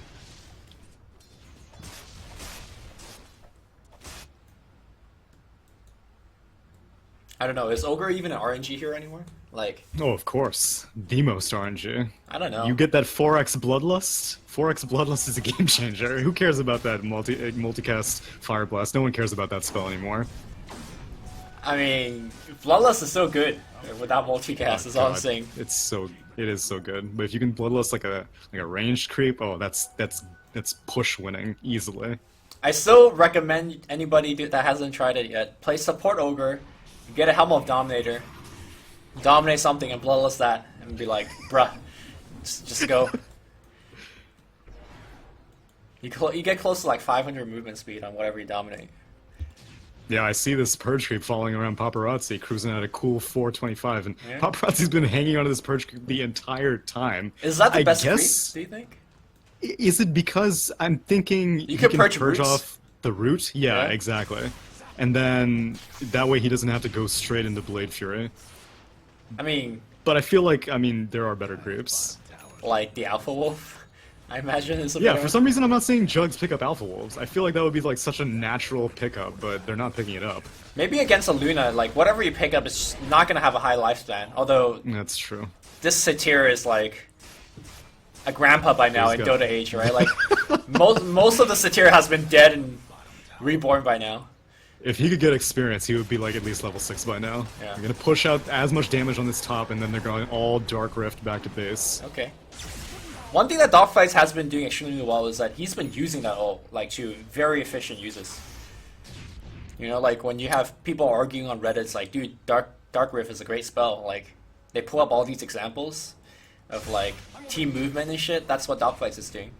I don't know. Is Ogre even an RNG here anymore? Like, Oh, of course. The most RNG. I don't know. You get that 4x Bloodlust? 4x Bloodlust is a game changer. Who cares about that multicast Fire Blast? No one cares about that spell anymore. I mean, Bloodlust is so good without multicast. Is all I'm God, saying. It is so good. But if you can Bloodlust like a ranged creep, oh, that's push winning easily. I still recommend anybody that hasn't tried it yet, play support Ogre, get a Helm of Dominator, dominate something and Bloodlust that, and be like, bruh, just go. You get close to like 500 movement speed on whatever you dominate. Yeah, I see this purge creep following around Paparazzi, cruising at a cool 425, and Yeah. Paparazzi's been hanging onto this purge creep the entire time. Is that the I best guess, creep, do you think? Is it because I'm thinking he could can purge purge roots. off the root? Yeah, Yeah. exactly. And then that way he doesn't have to go straight into Blade Fury. I mean, But I feel like, I mean, there are better creeps. like the Alpha Wolf, I imagine is a Yeah, better for some reason I'm not seeing Jugs pick up Alpha Wolves. I feel like that would be like such a natural pickup, but they're not picking it up. Maybe against a Luna, like whatever you pick up is not gonna have a high lifespan. Although That's true. this Satyr is like a grandpa by now in He's got- Dota age, right? Like most of the Satyr has been dead and reborn by now. If he could get experience, he would be like at least level 6 by now. Yeah. They're gonna push out as much damage on this top, and then they're going all Dark Rift back to base. Okay. One thing that Dogfights has been doing extremely well is that he's been using that ult like to very efficient uses. You know, like when you have people arguing on Reddit, it's like, dude, Dark Rift is a great spell. Like they pull up all these examples of like team movement and shit. That's what Dogfights is doing.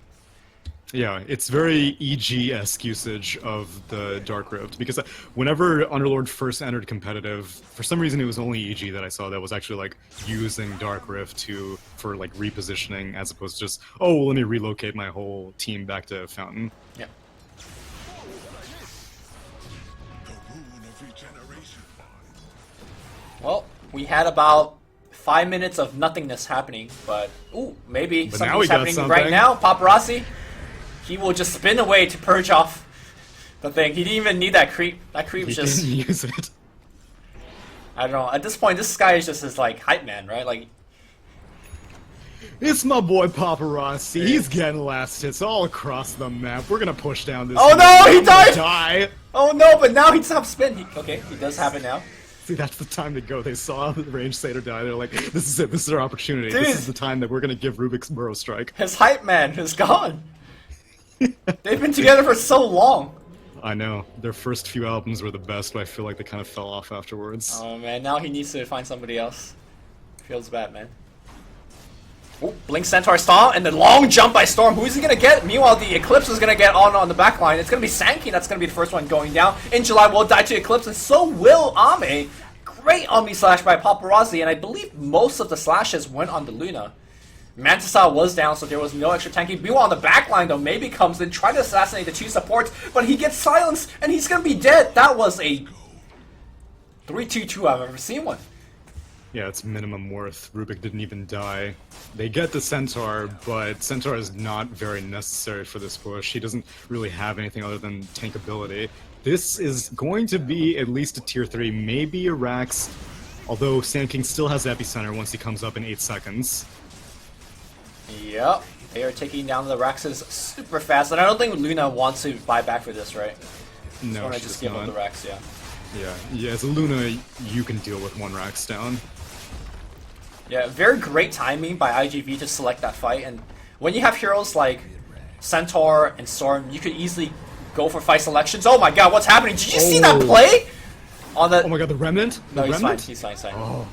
Yeah, it's very EG-esque usage of the Dark Rift, because whenever Underlord first entered competitive, for some reason it was only EG that I saw that was actually like using Dark Rift for like repositioning, as opposed to just, oh, well, let me relocate my whole team back to Fountain. Yeah. Well, we had about 5 minutes of nothingness happening, but ooh, maybe But now something's we got happening something. right now. Paparazzi, he will just spin away to purge off the thing. He didn't even need that creep. That creep He just, didn't use it. I don't know. At this point, this guy is just his like hype man, right? Like, It's my boy Paparazzi. He's getting last hits all across the map. We're gonna push down this. Oh no, he I'm gonna died! Die. oh no, but now he stopped spin. Okay, he does have it now. See, that's the time to go. They saw the range Satyr die. They're like, this is it. This is our opportunity. Dude. This is the time that we're gonna give Rubik's Burrow Strike. His hype man is gone. They've been together for so long. I know. Their first few albums were the best, but I feel like they kind of fell off afterwards. Oh man, now he needs to find somebody else. Feels bad, man. Ooh, Blink Centaur Stomp and the long jump by Storm. Who's he gonna get? Meanwhile, the Eclipse is gonna get on the back line. It's gonna be Sankey that's gonna be the first one going down. In July will die to Eclipse, and so will Ame. Great Ame slash by Paparazzi, and I believe most of the slashes went on the Luna. Mantisar was down, so there was no extra tanking. Meanwhile, on the back line, though, maybe comes in, trying to assassinate the two supports, but he gets silenced, and he's gonna be dead. That was a 3-2-2, I've ever seen one. Yeah, it's minimum worth. Rubik didn't even die. They get the Centaur, but Centaur is not very necessary for this push. He doesn't really have anything other than tank ability. This is going to be at least a tier 3, maybe a Rax, although Sand King still has Epicenter once he comes up in 8 seconds. Yep, they are taking down the Raxes super fast, and I don't think Luna wants to buy back for this, right? No, Want to she's just give not. up the Rax, yeah. Yeah, as a Luna, you can deal with 1 Rax down. Yeah, very great timing by IGV to select that fight, and when you have heroes like Centaur and Storm, you could easily go for fight selections. Oh my god, what's happening? Did you see that play? On the Oh my god, the Remnant? No, The he's fine, Remnant? he's fine, he's fine. Oh.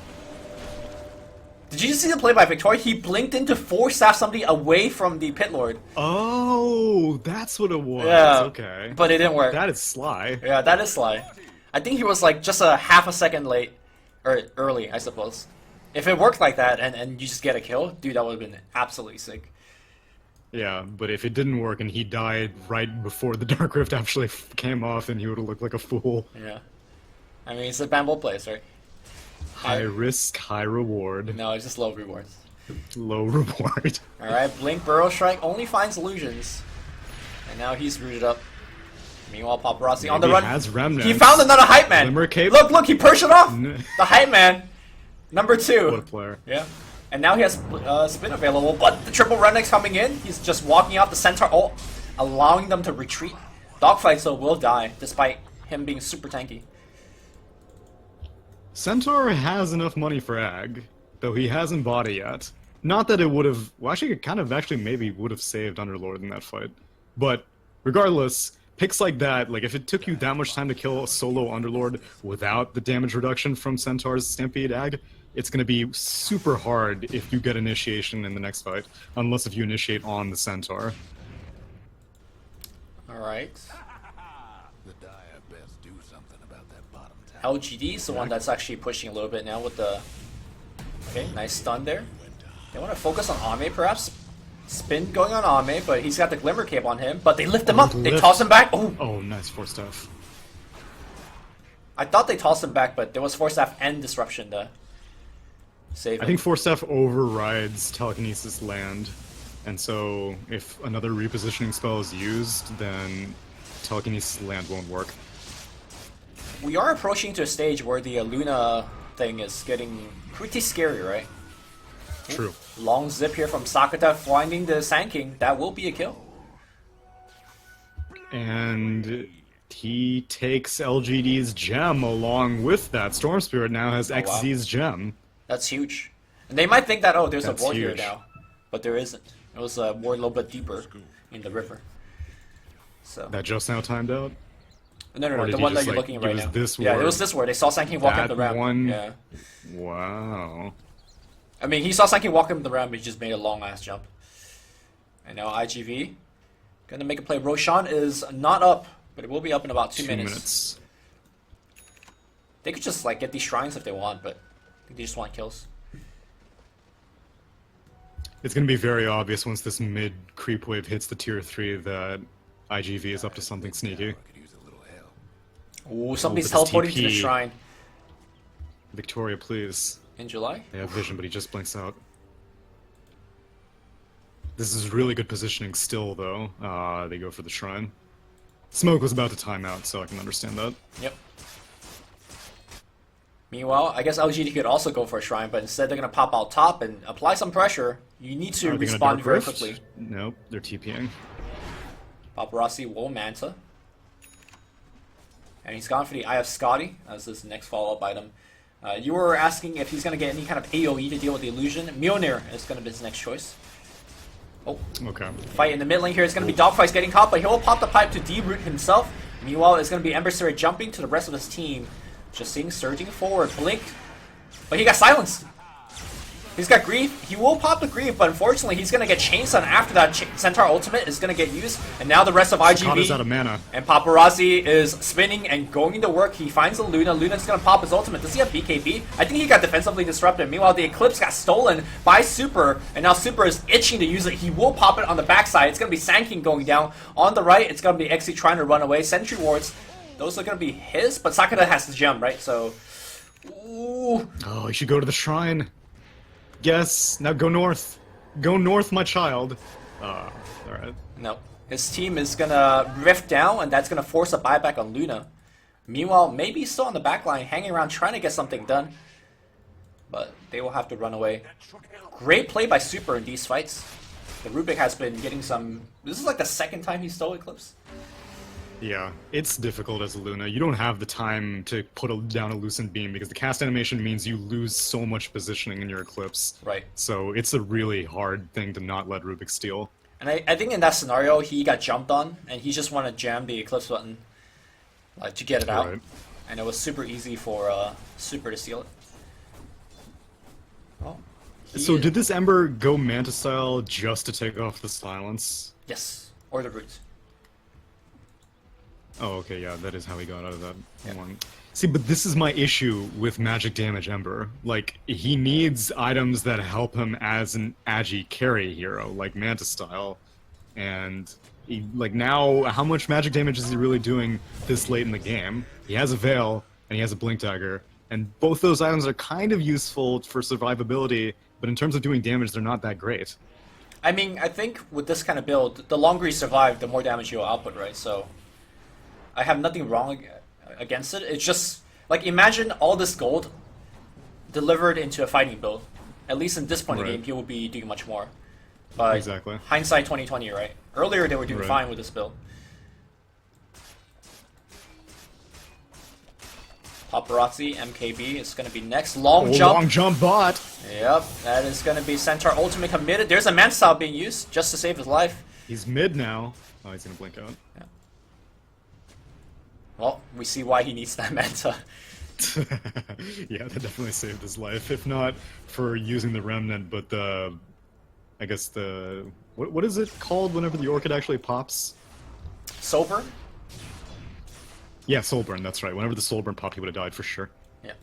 Did you see the play by Victoria? He blinked in to force staff somebody away from the Pit Lord. Oh, that's what it was. Yeah, Okay. but it didn't work. That is sly. Yeah, that is sly. I think he was like just a half a second late, or early, I suppose. If it worked like that and you just get a kill, dude, that would have been absolutely sick. Yeah, but if it didn't work and he died right before the Dark Rift actually came off, then he would have looked like a fool. Yeah. I mean, it's a bamboo place, right? High risk, high reward. No, it's just low rewards. Low reward. Alright, Blink Burrow Strike only finds illusions. And now he's rooted up. Meanwhile, Paparazzi on the Maybe run. has remnants. He found another hype man. Glimmer Cape? Look, he perched it off. N- The hype man. Number 2. What a player. Yeah. And now he has spin available, but the triple redneck's coming in. He's just walking out the center, allowing them to retreat. Dogfight so will die, despite him being super tanky. Centaur has enough money for Ag, though he hasn't bought it yet. Not that it would have... Well, actually, it kind of actually maybe would have saved Underlord in that fight. But regardless, picks like that, like if it took you that much time to kill a solo Underlord without the damage reduction from Centaur's Stampede Ag, it's going to be super hard if you get initiation in the next fight, unless if you initiate on the Centaur. Alright. The Dire best do something about that bottom tower. LGD is the one that's actually pushing a little bit now with the... Okay, nice stun there. They want to focus on Ame, perhaps. Spin going on Ame, but he's got the Glimmer Cape on him. But they lift him up. They lift. toss him back. Oh, Oh, nice force stuff. I thought they tossed him back, but there was Force Staff and Disruption to save him. I think Force Staff overrides Telekinesis Land, and so if another repositioning spell is used, then Telekinesis Land won't work. We are approaching to a stage where the Luna thing is getting pretty scary, right? True. Long zip here from Sakata finding the Sand King. That will be a kill. And he takes LGD's gem along with that. Storm Spirit now has wow. XZ's gem. That's huge. And they might think that, oh, there's That's a ward here huge. now. But there isn't. It was a ward a little bit deeper in the river. So. That just now timed out. No, or did the he one that just, you're like, looking at give right us now. this Yeah, it ward? was this ward. They saw Sand King walk up That the ramp. one? Yeah. Wow. I mean, he saw Sand King walk up the ramp, but he just made a long ass jump. And now IGV gonna make a play. Roshan is not up, but it will be up in about 2 minutes. They could just like get these shrines if they want, but I think they just want kills. It's going to be very obvious once this mid creep wave hits the tier 3 that IGV is up to something sneaky. Could use a little help. Ooh, somebody's but this teleporting to the TP. shrine. Victoria, please. In July? They have vision, but he just blinks out. This is really good positioning still, though. They go for the shrine. Smoke was about to time out, so I can understand that. Yep. Meanwhile, I guess LGD could also go for a shrine, but instead they're gonna pop out top and apply some pressure. You need to Are they gonna respond Dark very Rift? quickly. Nope, they're TPing. Paparazzi will Manta. And he's gone for the Eye of Scotty as his next follow-up item. You were asking if he's going to get any kind of AoE to deal with the illusion. Mjolnir is going to be his next choice. Oh, Okay. fight in the mid lane here. It's going to be Dogfight getting caught, but he'll pop the pipe to de-root himself. Meanwhile, it's going to be Ember Spirit jumping to the rest of his team. Just seeing surging forward. Blink. But he got silenced. He's got Grief. He will pop the Grief, but unfortunately he's going to get Chainstun after that Centaur ultimate is going to get used. And now the rest of Sakata's out IGV of mana. and Paparazzi is spinning and going to work. He finds the Luna. Luna's going to pop his ultimate. Does he have BKB? I think he got defensively disrupted. Meanwhile, the Eclipse got stolen by Super, and now Super is itching to use it. He will pop it on the backside. It's going to be Sand King going down. On the right, it's going to be Xe trying to run away. Sentry wards, those are going to be his, but Sakata has the gem, right? So Ooh. Oh, you should go to the shrine. Yes, now go north. Go north, my child. Alright. No. His team is gonna rift down, and that's gonna force a buyback on Luna. Meanwhile, maybe still on the backline, hanging around trying to get something done. But they will have to run away. Great play by Super in these fights. The Rubik has been getting some... This is like the second time he stole Eclipse. Yeah, it's difficult as a Luna. You don't have the time to put down a Lucent Beam because the cast animation means you lose so much positioning in your Eclipse. Right. So it's a really hard thing to not let Rubik steal. And I think in that scenario, he got jumped on, and he just wanted to jam the Eclipse button to get it out. Right. And it was super easy for Super to steal it. Well, So did this Ember go Manta style just to take off the silence? Yes, or the root. Oh, okay, yeah, that is how he got out of that one. See, but this is my issue with Magic Damage Ember. Like, he needs items that help him as an agi carry hero, like Manta style. And, like, now, how much magic damage is he really doing this late in the game? He has a Veil, and he has a Blink Dagger, and both those items are kind of useful for survivability, but in terms of doing damage, they're not that great. I mean, I think with this kind of build, the longer you survive, the more damage you'll output, right? So, I have nothing wrong against it. It's just, like, imagine all this gold delivered into a fighting build. At least in this point in the game, he will be doing much more. But Exactly. hindsight 2020, right? Earlier, they were doing Right. fine with this build. Paparazzi, MKB is going to be next. Long jump. Long jump bot! Yep, that is going to be Centaur Ultimate committed. There's a man style being used just to save his life. He's mid now. Oh, he's gonna blink out. Yeah. Well, we see why he needs that Manta. Yeah, that definitely saved his life. If not for using the Remnant, but the... I guess the... What is it called whenever the Orchid actually pops? Sober? Yeah, Soulburn, that's right. Whenever the Soulburn popped, he would have died for sure. Yeah.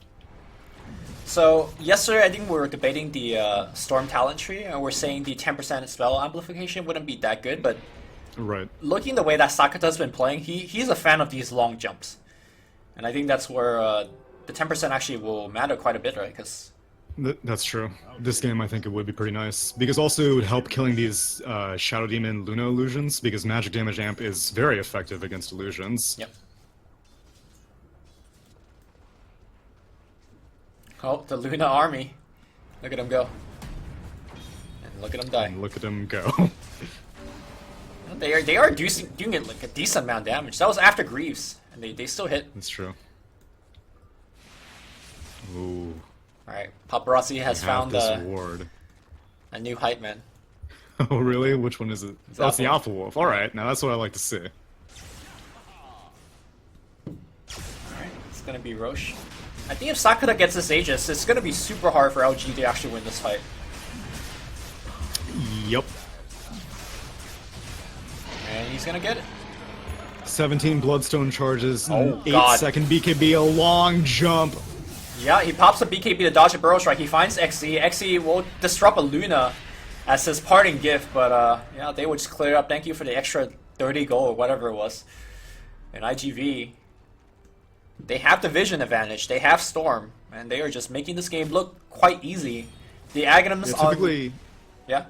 So, yesterday I think we were debating the Storm talent tree, and we're saying the 10% spell amplification wouldn't be that good, but Right. looking the way that Sakata's been playing, he's a fan of these long jumps. And I think that's where the 10% actually will matter quite a bit, right? Because That's true. This game, I think it would be pretty nice. Because also it would help killing these Shadow Demon Luna illusions, because Magic Damage Amp is very effective against illusions. Yep. Oh, the Luna army. Look at him go. And look at him die. And look at him go. They are doing it like a decent amount of damage. That was after Greaves, and they still hit. That's true. Ooh. Alright, Paparazzi has Have found this ward. a new hype man. Oh, really? Which one is it? It's Oh, it's the Alpha Alpha Wolf. Alright, now that's what I like to see. Alright, it's gonna be Roche. I think if Sakata gets this Aegis, it's gonna be super hard for LG to actually win this fight. Yep. And he's gonna get it. 17 Bloodstone charges, Oh, 8 God. second BKB, a long jump. Yeah, he pops a BKB to dodge a Burrow Strike. He finds XE. XE will disrupt a Luna as his parting gift, but yeah, they would just clear it up. Thank you for the extra 30 gold or whatever it was. And IGV, they have the vision advantage. They have Storm, and they are just making this game look quite easy. The Aghanims Yeah, yeah.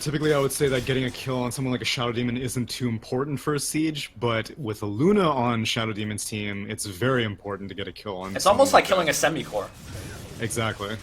typically I would say that getting a kill on someone like a Shadow Demon isn't too important for a siege, but with a Luna on Shadow Demon's team, it's very important to get a kill on It's someone almost like that. killing a semi-core. Exactly.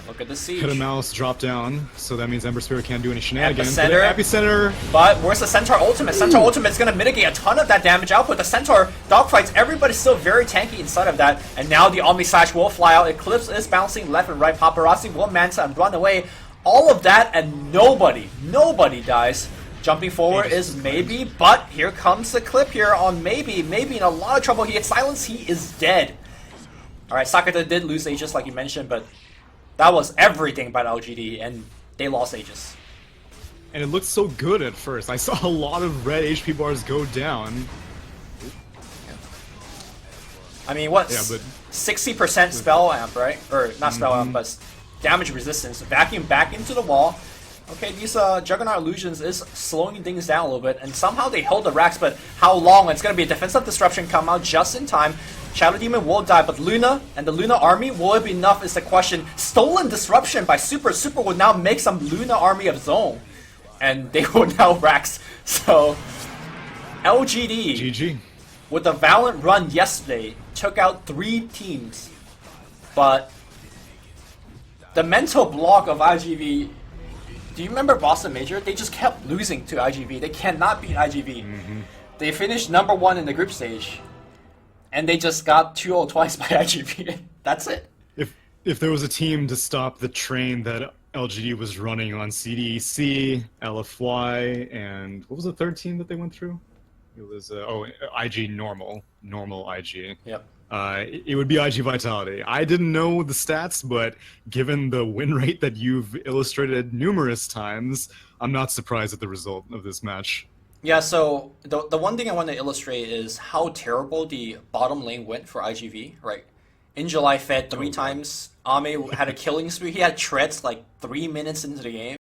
Look at the siege. Hit a mouse, drop down, so that means Ember Spirit can't do any shenanigans. Epicenter. Epicenter! But where's the Centaur Ultimate? Centaur Ultimate is going to mitigate a ton of that damage output. The Centaur dogfights, everybody's still very tanky inside of that. And now the Omni Slash will fly out. Eclipse is bouncing left and right. Paparazzi will Manta and run away. All of that, and nobody dies. Jumping forward is maybe, but here comes the clip here on maybe in a lot of trouble. He gets silence, he is dead. Alright, Sakata did lose Aegis like you mentioned, but that was everything by the LGD, and they lost Aegis. And it looked so good at first. I saw a lot of red HP bars go down. I mean, what? Yeah, but 60% spell amp, right? Or not spell amp, but damage resistance. Vacuum back into the wall. Okay, these Juggernaut Illusions is slowing things down a little bit, and somehow they held the racks, but how long? It's going to be a defensive disruption come out just in time. Shadow Demon will die, but Luna and the Luna army, will it be enough is the question. Stolen Disruption by Super. Super will now make some Luna army of his own. And they will now Rax. So, LGD, GG. with a valiant run yesterday, took out 3 teams. But the mental block of IGV, do you remember Boston Major? They just kept losing to IGV. They cannot beat IGV. They finished number 1 in the group stage. And they just got 2-0 twice by IGV. That's it. If there was a team to stop the train that LGD was running on CDEC, LFY, and what was the third team that they went through? It was IG normal IG. Yep. It would be IG Vitality. I didn't know the stats, but given the win rate that you've illustrated numerous times, I'm not surprised at the result of this match. Yeah, so the one thing I want to illustrate is how terrible the bottom lane went for IGV, right? In July, fed 3 times. Ame had a killing spree. He had treads like 3 minutes into the game.